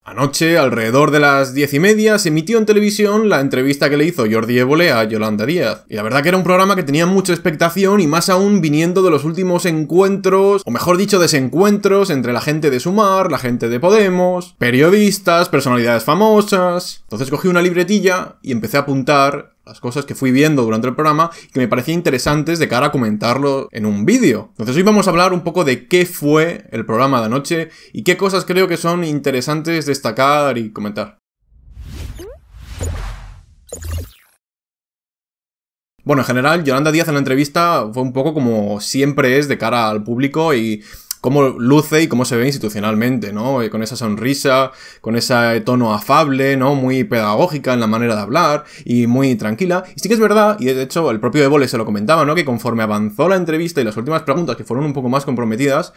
Anoche, alrededor de las 10:30, se emitió en televisión la entrevista que le hizo Jordi Évole a Yolanda Díaz. Y la verdad que era un programa que tenía mucha expectación y más aún viniendo de los últimos encuentros, o mejor dicho, desencuentros entre la gente de Sumar, la gente de Podemos, periodistas, personalidades famosas. Entonces cogí una libretilla y empecé a apuntar las cosas que fui viendo durante el programa y que me parecían interesantes de cara a comentarlo en un vídeo. Entonces hoy vamos a hablar un poco de qué fue el programa de anoche y qué cosas creo que son interesantes destacar y comentar. Bueno, en general, Yolanda Díaz en la entrevista fue un poco como siempre es de cara al público y cómo luce y cómo se ve institucionalmente, ¿no? Con esa sonrisa, con ese tono afable, ¿no? Muy pedagógica en la manera de hablar y muy tranquila. Y sí que es verdad, y de hecho el propio Évole se lo comentaba, ¿no? Que conforme avanzó la entrevista y las últimas preguntas que fueron un poco más comprometidas,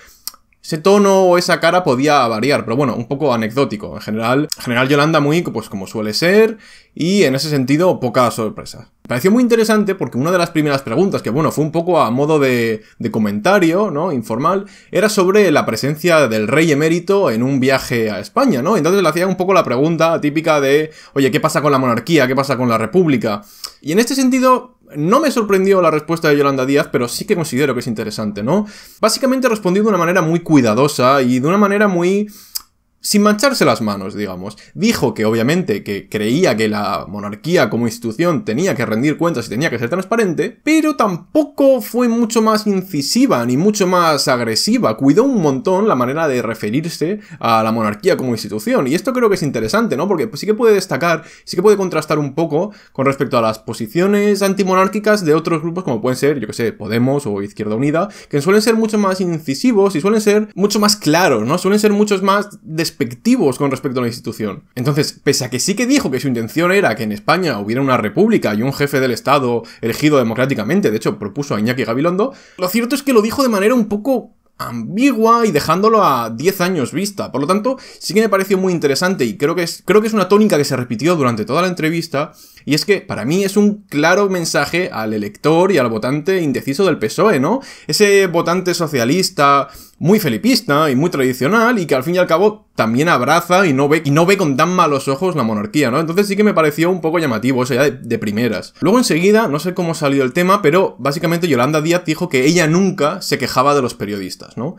ese tono o esa cara podía variar, pero bueno, un poco anecdótico. En general Yolanda muy, pues como suele ser, y en ese sentido, poca sorpresa. Me pareció muy interesante porque una de las primeras preguntas, que bueno, fue un poco a modo de comentario, ¿no? Informal, era sobre la presencia del rey emérito en un viaje a España, ¿no? Entonces le hacía un poco la pregunta típica de, oye, ¿qué pasa con la monarquía? ¿Qué pasa con la república? Y en este sentido, no me sorprendió la respuesta de Yolanda Díaz, pero sí que considero que es interesante, ¿no? Básicamente respondió de una manera muy cuidadosa y de una manera muy sin mancharse las manos, digamos. Dijo que obviamente que creía que la monarquía como institución tenía que rendir cuentas y tenía que ser transparente, pero tampoco fue mucho más incisiva ni mucho más agresiva. Cuidó un montón la manera de referirse a la monarquía como institución. Y esto creo que es interesante, ¿no? Porque sí que puede destacar, sí que puede contrastar un poco con respecto a las posiciones antimonárquicas de otros grupos como pueden ser, yo que sé, Podemos o Izquierda Unida, que suelen ser mucho más incisivos y suelen ser mucho más claros, ¿no? Suelen ser muchos más despectivos con respecto a la institución. Entonces, pese a que sí que dijo que su intención era que en España hubiera una república y un jefe del Estado elegido democráticamente, de hecho propuso a Iñaki Gabilondo, lo cierto es que lo dijo de manera un poco ambigua y dejándolo a 10 años vista. Por lo tanto, sí que me pareció muy interesante y creo que es una tónica que se repitió durante toda la entrevista, y es que para mí es un claro mensaje al elector y al votante indeciso del PSOE, ¿no? Ese votante socialista muy felipista y muy tradicional y que al fin y al cabo también abraza y no ve con tan malos ojos la monarquía, ¿no? Entonces sí que me pareció un poco llamativo, eso ya de primeras. Luego enseguida, no sé cómo salió el tema, pero básicamente Yolanda Díaz dijo que ella nunca se quejaba de los periodistas, ¿no?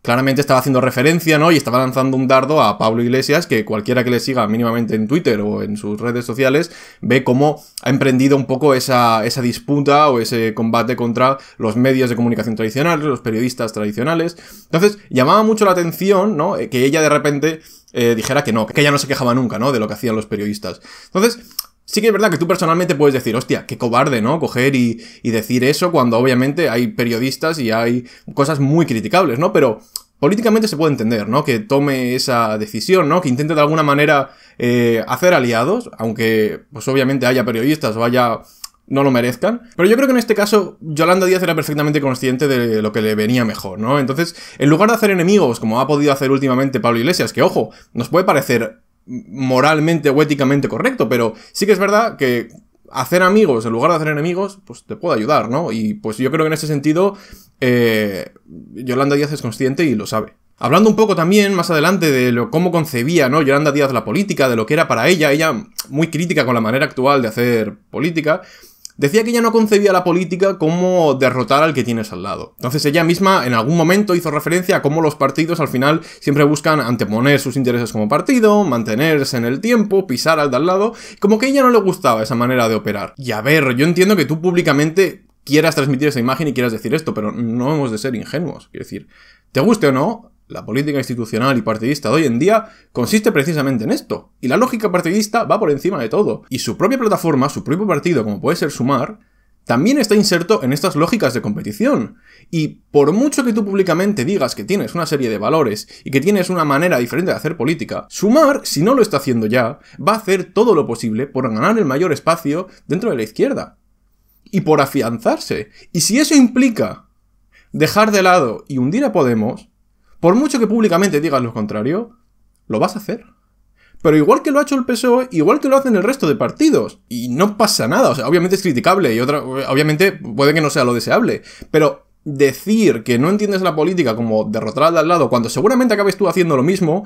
Claramente estaba haciendo referencia, ¿no? Y estaba lanzando un dardo a Pablo Iglesias, que cualquiera que le siga mínimamente en Twitter o en sus redes sociales ve cómo ha emprendido un poco esa disputa o ese combate contra los medios de comunicación tradicionales, los periodistas tradicionales. Entonces, llamaba mucho la atención, ¿no? Que ella de repente dijera que ella no se quejaba nunca, ¿no? De lo que hacían los periodistas. Entonces, sí que es verdad que tú personalmente puedes decir, hostia, qué cobarde, ¿no? Coger y decir eso cuando obviamente hay periodistas y hay cosas muy criticables, ¿no? Pero políticamente se puede entender, ¿no? Que tome esa decisión, ¿no? Que intente de alguna manera hacer aliados, aunque pues obviamente haya periodistas o no lo merezcan. Pero yo creo que en este caso Yolanda Díaz era perfectamente consciente de lo que le venía mejor, ¿no? Entonces, en lugar de hacer enemigos, como ha podido hacer últimamente Pablo Iglesias, que ojo, nos puede parecer moralmente o éticamente correcto, pero sí que es verdad que hacer amigos en lugar de hacer enemigos, pues te puede ayudar, ¿no? Y pues yo creo que en ese sentido Yolanda Díaz es consciente y lo sabe. Hablando un poco también más adelante de cómo concebía, ¿no? Yolanda Díaz la política, de lo que era para ella muy crítica con la manera actual de hacer política, decía que ella no concebía la política como derrotar al que tienes al lado. Entonces ella misma en algún momento hizo referencia a cómo los partidos al final siempre buscan anteponer sus intereses como partido, mantenerse en el tiempo, pisar al de al lado, como que a ella no le gustaba esa manera de operar. Y a ver, yo entiendo que tú públicamente quieras transmitir esa imagen y quieras decir esto, pero no hemos de ser ingenuos. Quiero decir, te guste o no, la política institucional y partidista de hoy en día consiste precisamente en esto. Y la lógica partidista va por encima de todo. Y su propia plataforma, su propio partido, como puede ser Sumar, también está inserto en estas lógicas de competición. Y por mucho que tú públicamente digas que tienes una serie de valores y que tienes una manera diferente de hacer política, Sumar, si no lo está haciendo ya, va a hacer todo lo posible por ganar el mayor espacio dentro de la izquierda. Y por afianzarse. Y si eso implica dejar de lado y hundir a Podemos, por mucho que públicamente digas lo contrario, lo vas a hacer. Pero igual que lo ha hecho el PSOE, igual que lo hacen el resto de partidos. Y no pasa nada, o sea, obviamente es criticable y obviamente puede que no sea lo deseable. Pero decir que no entiendes la política como derrotar al de al lado cuando seguramente acabes tú haciendo lo mismo,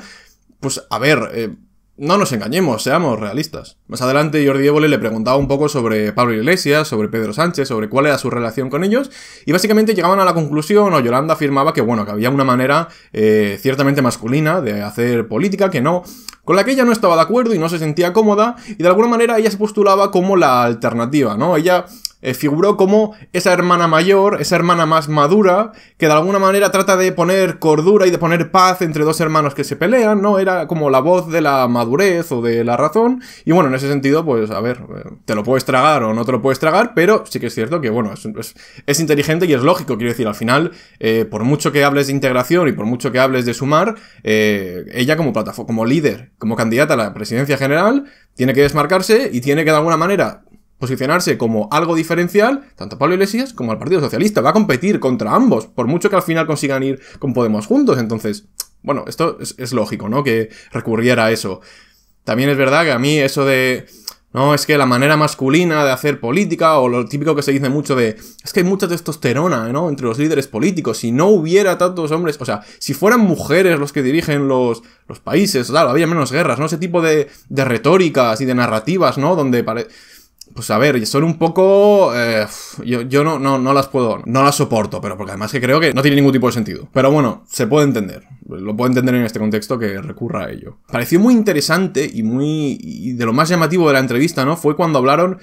pues a ver, no nos engañemos, seamos realistas. Más adelante Jordi Évole le preguntaba un poco sobre Pablo Iglesias, sobre Pedro Sánchez, sobre cuál era su relación con ellos, y básicamente llegaban a la conclusión, o Yolanda afirmaba que, bueno, que había una manera ciertamente masculina de hacer política, que no, con la que ella no estaba de acuerdo y no se sentía cómoda, y de alguna manera ella se postulaba como la alternativa, ¿no? Ella figuró como esa hermana mayor, esa hermana más madura, que de alguna manera trata de poner cordura y de poner paz entre dos hermanos que se pelean, ¿no? Era como la voz de la madurez o de la razón, y bueno, en ese sentido, pues a ver, te lo puedes tragar o no te lo puedes tragar, pero sí que es cierto que, bueno, es inteligente y es lógico, quiero decir, al final, por mucho que hables de integración y por mucho que hables de sumar, ella como plataforma, como líder, como candidata a la presidencia general, tiene que desmarcarse y tiene que de alguna manera posicionarse como algo diferencial, tanto a Pablo Iglesias como al Partido Socialista. Va a competir contra ambos, por mucho que al final consigan ir con Podemos juntos. Entonces, bueno, esto es lógico, ¿no? Que recurriera a eso. También es verdad que a mí eso de... No, es que la manera masculina de hacer política, o lo típico que se dice mucho de... Es que hay mucha testosterona, ¿no? Entre los líderes políticos. Si no hubiera tantos hombres... O sea, si fueran mujeres los que dirigen los países, claro, habría menos guerras, ¿no? Ese tipo de retóricas y de narrativas, ¿no? Donde pues a ver, son un poco... yo no las puedo... No las soporto, pero porque además que creo que no tiene ningún tipo de sentido. Pero bueno, se puede entender. Lo puedo entender en este contexto que recurra a ello. Pareció muy interesante y de lo más llamativo de la entrevista, ¿no? Fue cuando hablaron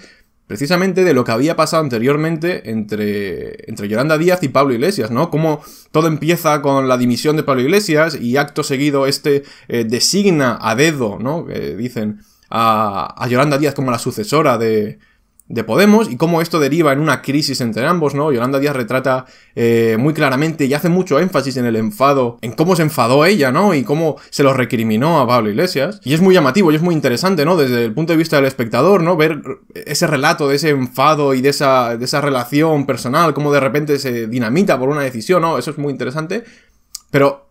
precisamente de lo que había pasado anteriormente entre Yolanda Díaz y Pablo Iglesias, ¿no? Cómo todo empieza con la dimisión de Pablo Iglesias y acto seguido designa a dedo, ¿no? Que dicen... A Yolanda Díaz como la sucesora de Podemos, y cómo esto deriva en una crisis entre ambos, ¿no? Yolanda Díaz retrata muy claramente y hace mucho énfasis en el enfado, en cómo se enfadó ella, ¿no? Y cómo se lo recriminó a Pablo Iglesias. Y es muy llamativo y es muy interesante, ¿no? Desde el punto de vista del espectador, ¿no? Ver ese relato de ese enfado y de esa relación personal, cómo de repente se dinamita por una decisión, ¿no? Eso es muy interesante. Pero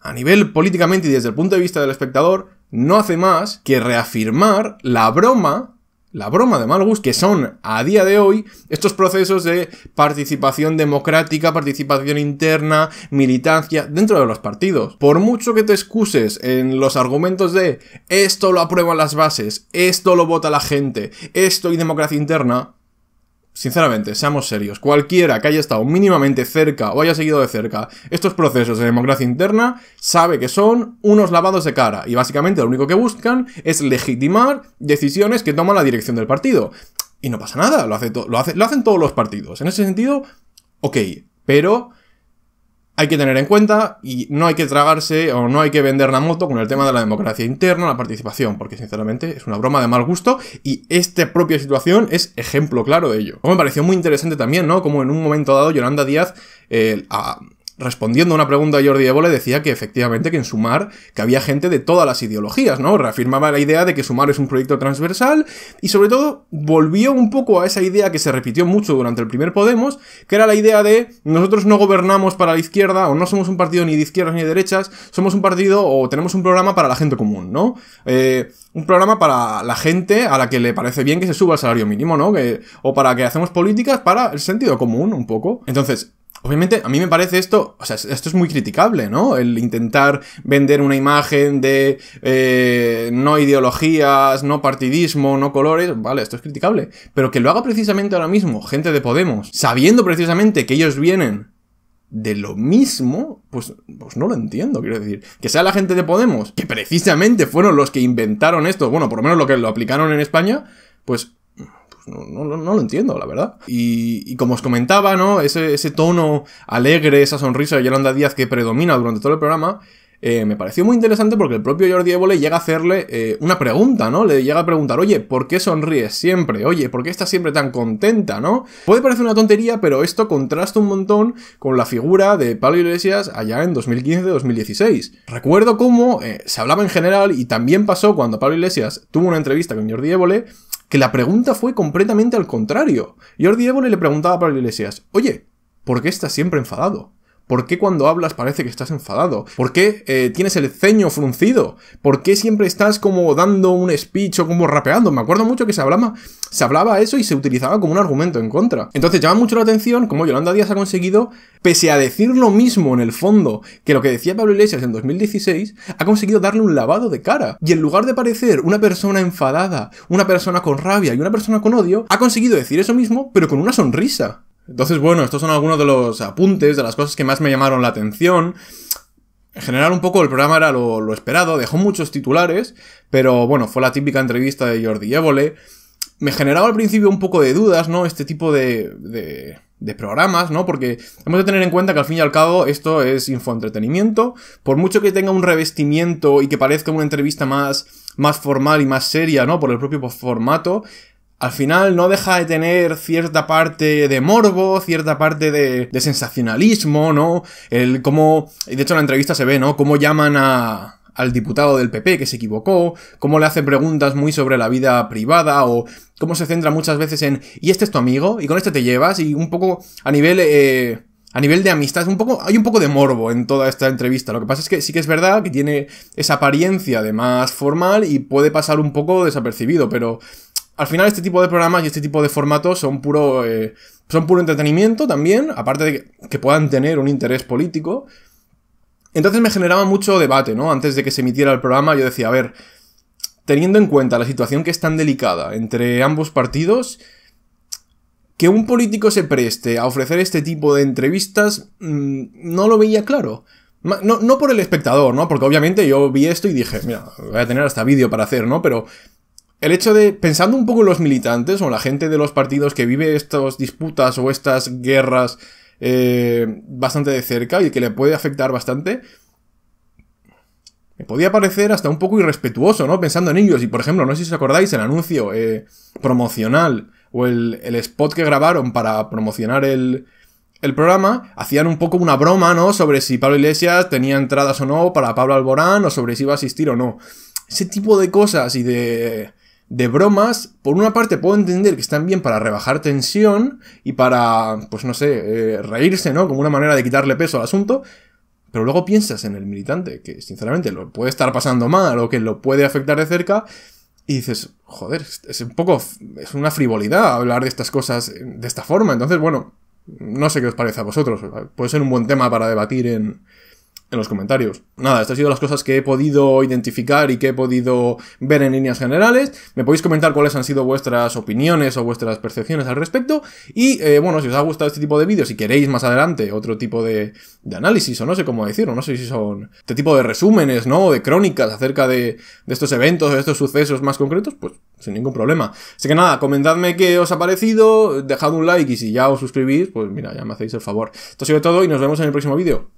a nivel políticamente y desde el punto de vista del espectador, no hace más que reafirmar la broma de mal gusto que son, a día de hoy, estos procesos de participación democrática, participación interna, militancia dentro de los partidos. Por mucho que te excuses en los argumentos de esto lo aprueban las bases, esto lo vota la gente, esto y democracia interna, sinceramente, seamos serios, cualquiera que haya estado mínimamente cerca o haya seguido de cerca estos procesos de democracia interna sabe que son unos lavados de cara y básicamente lo único que buscan es legitimar decisiones que toma la dirección del partido. Y no pasa nada, lo hacen todos los partidos. En ese sentido, ok, pero hay que tener en cuenta y no hay que tragarse o no hay que vender la moto con el tema de la democracia interna, la participación, porque sinceramente es una broma de mal gusto y esta propia situación es ejemplo claro de ello. Me pareció muy interesante también, ¿no? Como en un momento dado Yolanda Díaz, respondiendo a una pregunta de Jordi Évole, decía que efectivamente que en Sumar que había gente de todas las ideologías, ¿no? Reafirmaba la idea de que Sumar es un proyecto transversal y sobre todo volvió un poco a esa idea que se repitió mucho durante el primer Podemos, que era la idea de nosotros no gobernamos para la izquierda o no somos un partido ni de izquierdas ni de derechas, somos un partido o tenemos un programa para la gente común, ¿no? Un programa para la gente a la que le parece bien que se suba el salario mínimo, ¿no? O para que hacemos políticas para el sentido común, un poco. Entonces, obviamente, a mí me parece esto, o sea, esto es muy criticable, ¿no? El intentar vender una imagen de no ideologías, no partidismo, no colores, vale, esto es criticable. Pero que lo haga precisamente ahora mismo gente de Podemos, sabiendo precisamente que ellos vienen de lo mismo, pues no lo entiendo, quiero decir. Que sea la gente de Podemos, que precisamente fueron los que inventaron esto, bueno, por lo menos lo que lo aplicaron en España, pues... No lo entiendo, la verdad. Y como os comentaba, ¿no? Ese tono alegre, esa sonrisa de Yolanda Díaz que predomina durante todo el programa, me pareció muy interesante porque el propio Jordi Évole llega a hacerle una pregunta, ¿no? Le llega a preguntar, oye, ¿por qué sonríes siempre? Oye, ¿por qué estás siempre tan contenta, no? Puede parecer una tontería, pero esto contrasta un montón con la figura de Pablo Iglesias allá en 2015-2016. Recuerdo cómo se hablaba en general y también pasó cuando Pablo Iglesias tuvo una entrevista con Jordi Évole, que la pregunta fue completamente al contrario. Jordi Évole le preguntaba a Pablo Iglesias, oye, ¿por qué estás siempre enfadado? ¿Por qué cuando hablas parece que estás enfadado? ¿Por qué tienes el ceño fruncido? ¿Por qué siempre estás como dando un speech o como rapeando? Me acuerdo mucho que se hablaba eso y se utilizaba como un argumento en contra. Entonces llama mucho la atención cómo Yolanda Díaz ha conseguido, pese a decir lo mismo en el fondo que lo que decía Pablo Iglesias en 2016, ha conseguido darle un lavado de cara. Y en lugar de parecer una persona enfadada, una persona con rabia y una persona con odio, ha conseguido decir eso mismo, pero con una sonrisa. Entonces, bueno, estos son algunos de los apuntes, de las cosas que más me llamaron la atención. En general, un poco el programa era lo esperado, dejó muchos titulares, pero bueno, fue la típica entrevista de Jordi Évole. Me generaba al principio un poco de dudas, ¿no? Este tipo de programas, ¿no? Porque hemos de tener en cuenta que al fin y al cabo esto es infoentretenimiento. Por mucho que tenga un revestimiento y que parezca una entrevista más formal y más seria, ¿no? Por el propio formato, al final no deja de tener cierta parte de morbo, cierta parte de sensacionalismo, ¿no? De hecho en la entrevista se ve, ¿no? Cómo llaman al diputado del PP que se equivocó, cómo le hacen preguntas muy sobre la vida privada, o cómo se centra muchas veces en ¿y este es tu amigo? ¿Y con este te llevas? Y un poco a nivel de amistad, hay un poco de morbo en toda esta entrevista. Lo que pasa es que sí que es verdad que tiene esa apariencia de más formal y puede pasar un poco desapercibido, pero al final este tipo de programas y este tipo de formatos son puro entretenimiento también, aparte de que puedan tener un interés político. Entonces me generaba mucho debate, ¿no? Antes de que se emitiera el programa yo decía, a ver, teniendo en cuenta la situación que es tan delicada entre ambos partidos, que un político se preste a ofrecer este tipo de entrevistas, no lo veía claro. No por el espectador, ¿no? Porque obviamente yo vi esto y dije, mira, voy a tener hasta vídeo para hacer, ¿no? Pero el hecho de, pensando un poco en los militantes o la gente de los partidos que vive estas disputas o estas guerras bastante de cerca y que le puede afectar bastante, me podía parecer hasta un poco irrespetuoso, ¿no? Pensando en ellos. Y por ejemplo, no sé si os acordáis, el anuncio promocional o el spot que grabaron para promocionar el programa, hacían un poco una broma, ¿no? Sobre si Pablo Iglesias tenía entradas o no para Pablo Alborán, o sobre si iba a asistir o no. Ese tipo de cosas y de bromas, por una parte puedo entender que están bien para rebajar tensión y para, pues no sé, reírse, ¿no? Como una manera de quitarle peso al asunto, pero luego piensas en el militante, que sinceramente lo puede estar pasando mal o que lo puede afectar de cerca, y dices, joder, es una frivolidad hablar de estas cosas de esta forma. Entonces, bueno, no sé qué os parece a vosotros, puede ser un buen tema para debatir en los comentarios. Nada, estas han sido las cosas que he podido identificar y que he podido ver en líneas generales. Me podéis comentar cuáles han sido vuestras opiniones o vuestras percepciones al respecto. Y bueno, si os ha gustado este tipo de vídeos y queréis más adelante otro tipo de análisis, o no sé cómo decirlo, no sé si son este tipo de resúmenes, ¿no? O de crónicas acerca de estos eventos, de estos sucesos más concretos, pues sin ningún problema. Así que nada, comentadme qué os ha parecido, dejad un like y si ya os suscribís, pues mira, ya me hacéis el favor. Esto ha sido todo y nos vemos en el próximo vídeo.